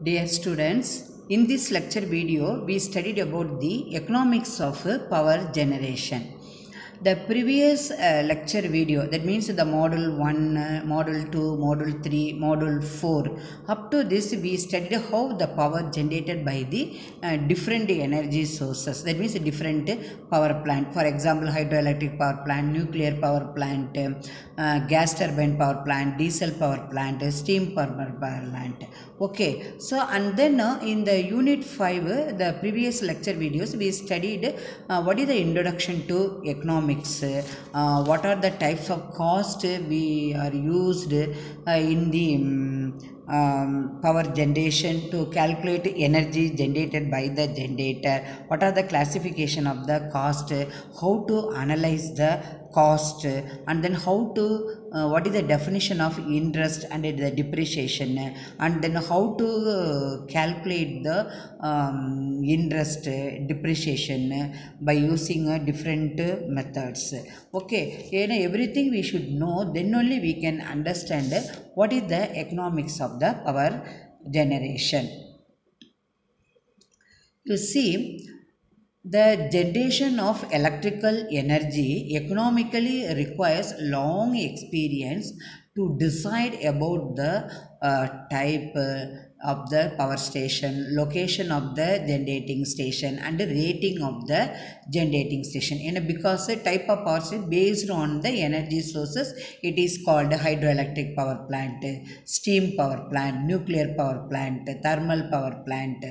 Dear students, in this lecture video, we studied about the economics of power generation. The previous lecture video, that means the module 1, module 2, module 3, module 4, up to this we studied how the power generated by the different energy sources, that means different power plant. For example, hydroelectric power plant, nuclear power plant, gas turbine power plant, diesel power plant, steam power plant. Okay, so and then in the unit 5, the previous lecture videos we studied what is the introduction to economics, what are the types of cost we are used in the power generation to calculate energy generated by the generator, what are the classification of the cost, how to analyze the cost, and then how to what is the definition of interest and the depreciation, and then how to calculate the interest depreciation by using different methods. Okay, everything we should know, then only we can understand what is the economics of the power generation. You see, the generation of electrical energy economically requires long experience to decide about the type of the power station, location of the generating station, and the rating of the generating station. And because the type of power station based on the energy sources, it is called hydroelectric power plant, steam power plant, nuclear power plant, thermal power plant,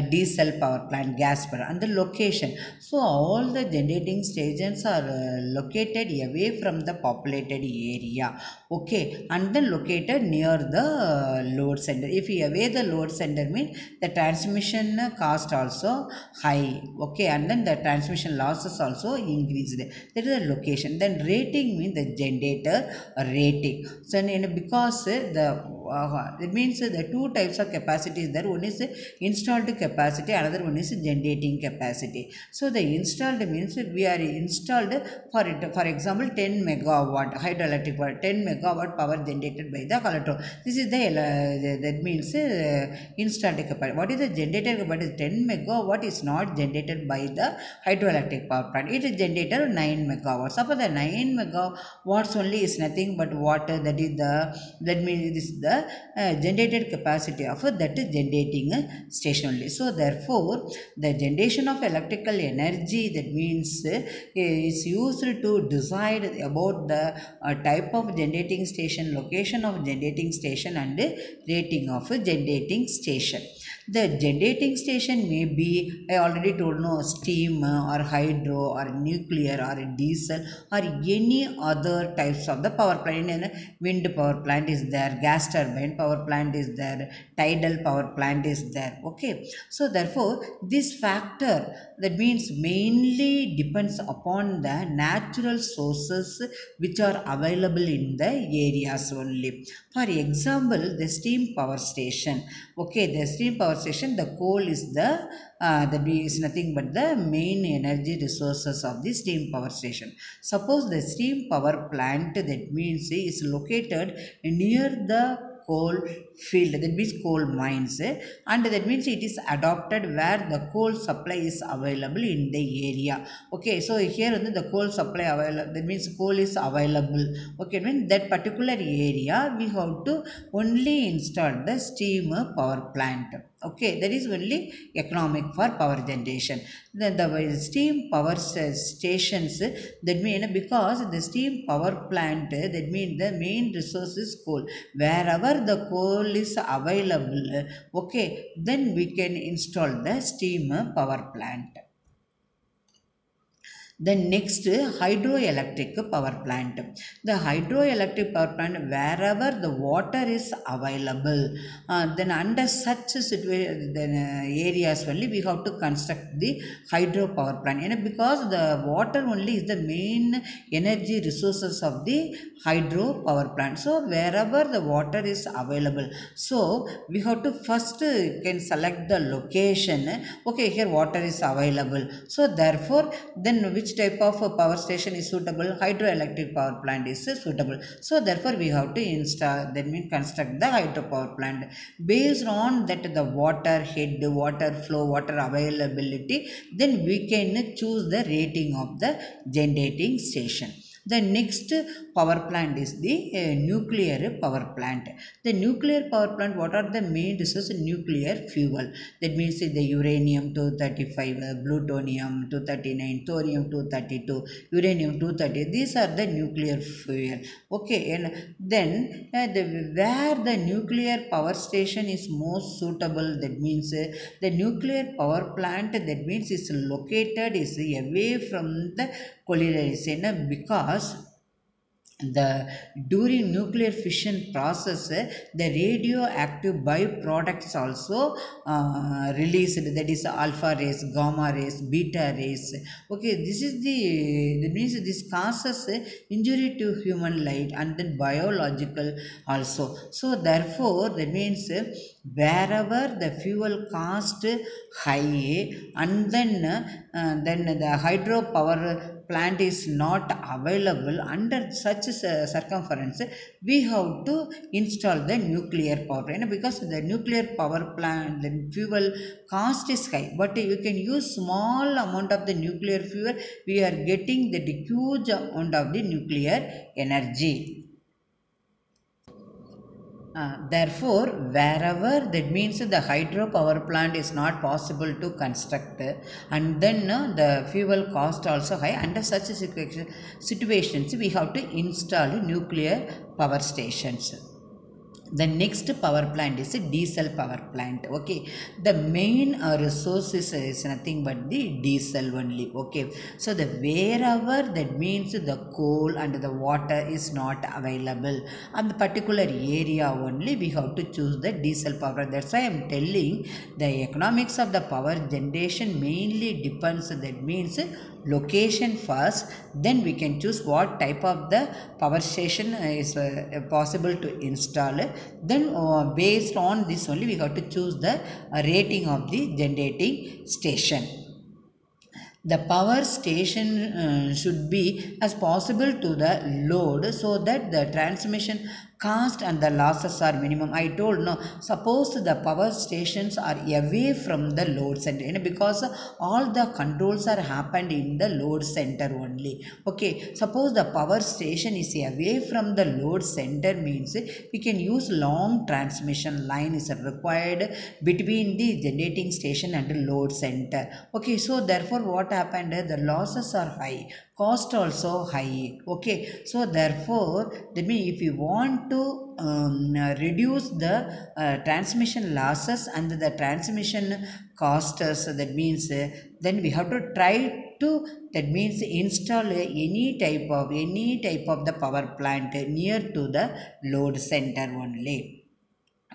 diesel power plant, gas power, and the location. So all the generating stations are located away from the populated area. Okay, and then located near the load center. If you away the load center, means the transmission cost also high. Okay, and then the transmission losses also increased. That is the location. Then rating means the generator rating. So because it means the two types of capacities there. One is installed capacity, another one is generating capacity. So the installed means we are installed for example 10 megawatt hydroelectric power, 10 megawatt power generated by the collector. This is the that means installed capacity. What is the generated capacity? 10 megawatt is not generated by the hydroelectric power plant. It is generated 9 megawatts. Suppose the 9 megawatts only is nothing but water. That means this is the generated capacity of that generating station only. So therefore, the generation of electrical energy, that means is used to decide about the type of generating station, location of generating station, and rating of generating station. The generating station may be, I already told, no, steam or hydro or nuclear or diesel or any other types of the power plant. Wind power plant is there, gas turbine power plant is there, tidal power plant is there. Okay, so therefore this factor, that means mainly depends upon the natural sources which are available in the areas only. For example, the steam power station. Okay, the steam power station, the coal is the that is nothing but the main energy resources of the steam power station. Suppose the steam power plant, that means is located near the coal field, that means coal mines, and that means it is adopted where the coal supply is available in the area. Okay, so here the coal supply available, that means coal is available. Okay, when that particular area we have to only install the steam power plant. Okay, that is only economic for power generation. Then the steam power stations, that mean because the steam power plant, that means the main resource is coal. Wherever the coal is available, okay, then we can install the steam power plant. Then next, hydroelectric power plant. The hydroelectric power plant, wherever the water is available, then under such situation, then areas only we have to construct the hydro power plant. And because the water only is the main energy resources of the hydro power plant. So wherever the water is available, so we have to first can select the location. Okay, here water is available. So therefore, then which which type of power station is suitable? Hydroelectric power plant is suitable. So therefore we have to install, that means construct the hydropower plant. Based on that the water head, water flow, water availability, then we can choose the rating of the generating station. The next power plant is the nuclear power plant. The nuclear power plant, what are the main resources? Nuclear fuel. That means the uranium 235, plutonium 239, thorium 232, uranium 230. These are the nuclear fuel. Okay, and then where the nuclear power station is most suitable, that means the nuclear power plant, that means is located is away from the collieries, because the during nuclear fission process, the radioactive byproducts also released, that is alpha rays, gamma rays, beta rays. Okay, this is that means this causes injury to human life and then biological also. So therefore that means wherever the fuel cost high, and then the hydropower plant is not available, under such circumference we have to install the nuclear power plant, because the nuclear power plant, the fuel cost is high, but you can use small amount of the nuclear fuel, we are getting the huge amount of the nuclear energy. Therefore, wherever, that means the hydropower plant is not possible to construct, and then the fuel cost also high, under such situations we have to install nuclear power stations. The next power plant is a diesel power plant. Okay, the main resource is nothing but the diesel only. Okay, so the wherever, that means the coal and the water is not available, and the particular area only we have to choose the diesel power. That's why I am telling the economics of the power generation mainly depends, that means location first, then we can choose what type of the power station is possible to install, then based on this only we have to choose the rating of the generating station. The power station should be as possible to the load, so that the transmission cost and the losses are minimum. I told no, suppose the power stations are away from the load center, because all the controls are happened in the load center only. Okay, suppose the power station is away from the load center, means we can use long transmission line is required between the generating station and the load center. Okay, so therefore what happened, the losses are high, cost also high. Okay, so therefore that means if you want to reduce the transmission losses and the transmission costs, that means then we have to try to, that means install any type of the power plant near to the load center only.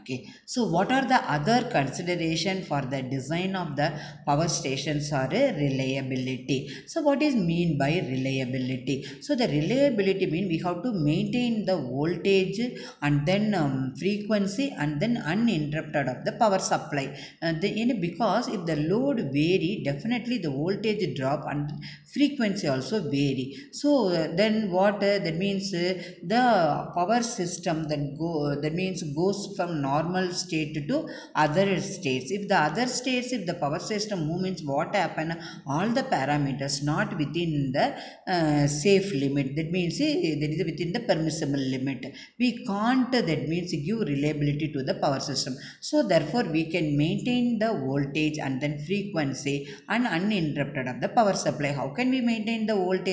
Okay, so what are the other consideration for the design of the power stations or reliability? So what is mean by reliability? So the reliability mean we have to maintain the voltage and then frequency and then uninterrupted of the power supply. Because if the load vary, definitely the voltage drop and frequency also vary. So then what that means, the power system that means goes from normal state to other states. If the other states, if the power system movements, what happen, all the parameters not within the safe limit, that means that is within the permissible limit, we can't, that means give reliability to the power system. So therefore we can maintain the voltage and then frequency and uninterrupted of the power supply. How can we maintain the voltage?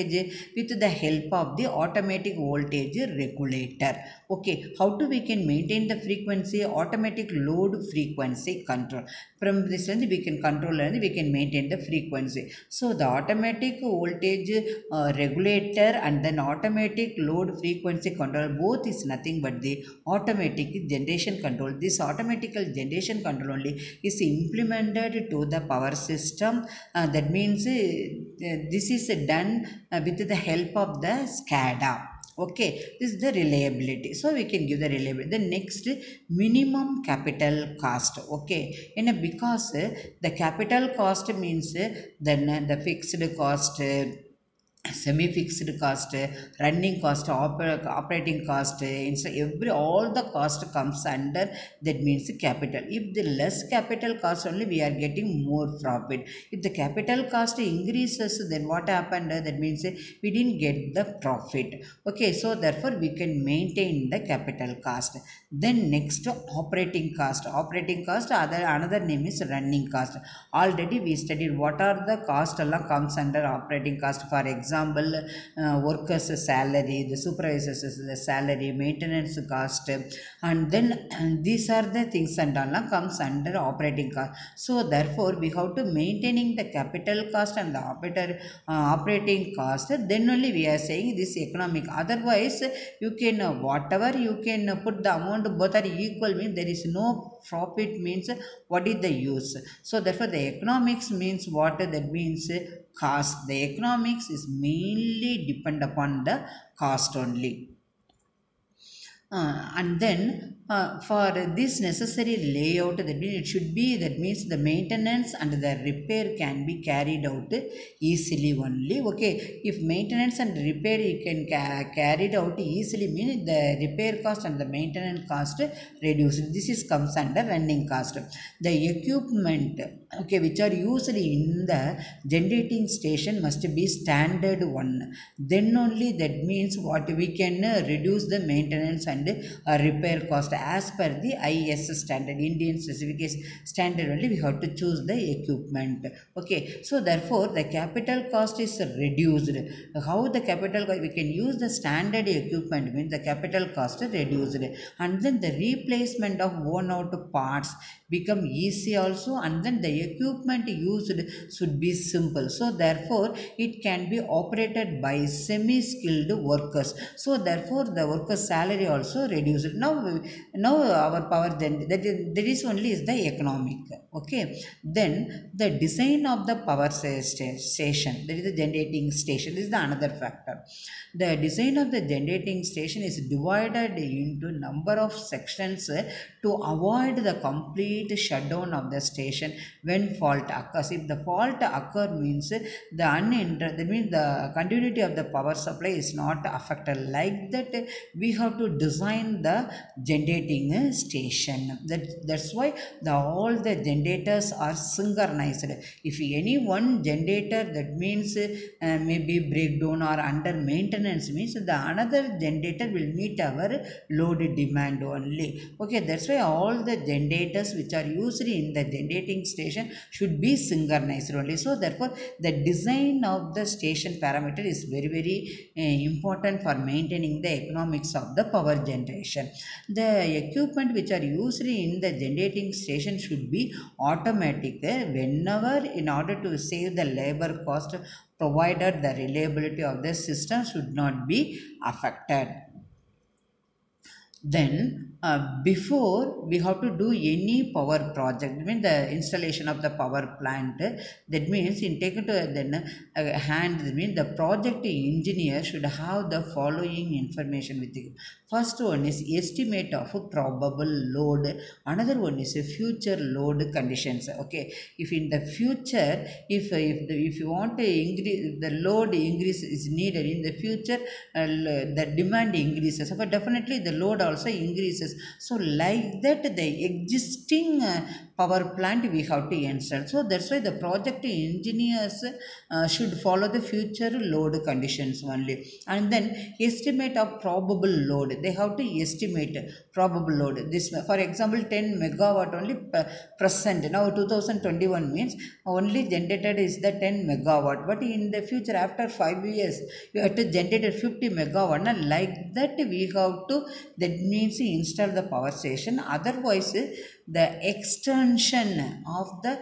With the help of the automatic voltage regulator. Okay, how do we can maintain the frequency? Automatic load frequency control. From this end we can control and we can maintain the frequency. So the automatic voltage regulator and then automatic load frequency control, both is nothing but the automatic generation control. This automatic generation control only is implemented to the power system. That means this is done with the help of the SCADA. Okay, this is the reliability. So we can give the reliability. The next, minimum capital cost. Okay, because the capital cost means then the fixed cost semi-fixed cost, running cost, operating cost, every all the cost comes under, that means capital. If the less capital cost only, we are getting more profit. If the capital cost increases, then what happened? That means we didn't get the profit. Okay, so therefore we can maintain the capital cost. Then next, operating cost, another name is running cost. Already we studied what are the cost alla comes under operating cost. For example, workers salary, the supervisors the salary, maintenance cost, and then these are the things and all comes under operating cost. So therefore we have to maintaining the capital cost and the operating cost, then only we are saying this economic. Otherwise you can whatever you can put the amount both are equal, means there is no profit, means what is the use? So therefore the economics means what? That means cost. The economics is mainly depend upon the cost only. And then for this necessary layout, that means it should be, that means the maintenance and the repair can be carried out easily only. Okay, if maintenance and repair you can carried out easily, means the repair cost and the maintenance cost reduced. This is comes under running cost. The equipment, okay, which are usually in the generating station must be standard one. Then only that means what we can reduce the maintenance and repair cost as per the IS standard, Indian specification standard only we have to choose the equipment. Okay, so therefore the capital cost is reduced. How the capital cost? We can use the standard equipment, means the capital cost reduced, and then the replacement of worn out parts become easy also, and then the equipment used should be simple. So therefore it can be operated by semi skilled workers. So therefore the workers salary also reduced. Now our power then that is only is the economic. Okay, then the design of the power station, that is the generating station, this is the another factor. The design of the generating station is divided into number of sections to avoid the complete shutdown of the station when fault occurs. If the fault occur, means that means the continuity of the power supply is not affected. Like that we have to design the generating station. That's why all the generators are synchronized. If any one generator, that means maybe breakdown or under maintenance, means the another generator will meet our load demand only. Okay, that's why all the generators which are used in the generating station should be synchronized only. So therefore the design of the station parameter is very important for maintaining the economics of the power generation. The equipment which are used in the generating station should be automatic whenever, in order to save the labor cost, provided the reliability of the system should not be affected. Then before we have to do any power project, I mean the installation of the power plant, that means in take to then hand, that means the project engineer should have the following information with you. First one is estimate of a probable load, another one is a future load conditions. Okay, if in the future, if you want to increase the load increase is needed in the future, the demand increases, but definitely the load also increases. So like that the existing power plant we have to install. So that's why the project engineers should follow the future load conditions only. And then estimate of probable load, they have to estimate probable load. This, for example, 10 megawatt only present now 2021, means only generated is the 10 megawatt, but in the future after 5 years you have to generate 50 megawatt. Now like that we have to, that means install the power station. Otherwise the extension of the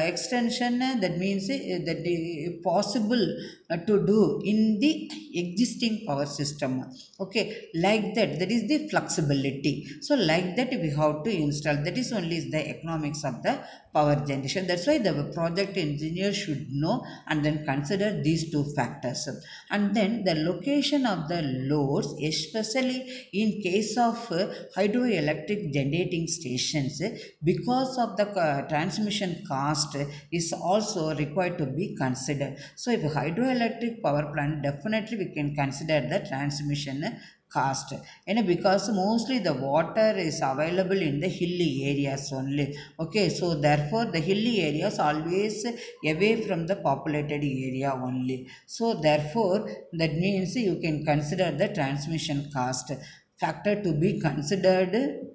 extension, that means that possible to do in the existing power system. Okay, like that, that is the flexibility. So like that we have to install, that is only is the economics of the power generation. That's why the project engineer should know and then consider these two factors. And then the location of the loads, especially in case of hydroelectric generating stations, means because of the transmission cost is also required to be considered. So if hydroelectric power plant, definitely we can consider the transmission cost, because mostly the water is available in the hilly areas only. Okay, so therefore the hilly areas always away from the populated area only. So therefore that means you can consider the transmission cost factor to be considered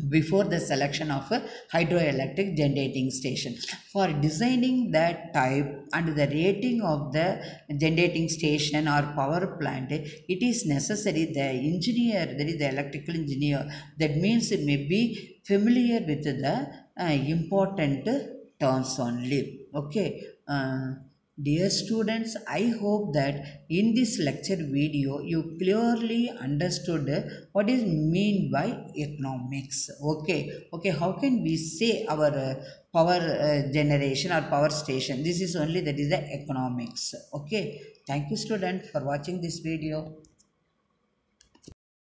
before the selection of a hydroelectric generating station. For designing that type and the rating of the generating station or power plant, it is necessary the engineer, that is the electrical engineer, that means it may be familiar with the important terms only. Okay. Dear students, I hope that in this lecture video you clearly understood what is mean by economics. Okay, how can we say our power generation or power station? This is only, that is the economics. Okay, thank you student for watching this video.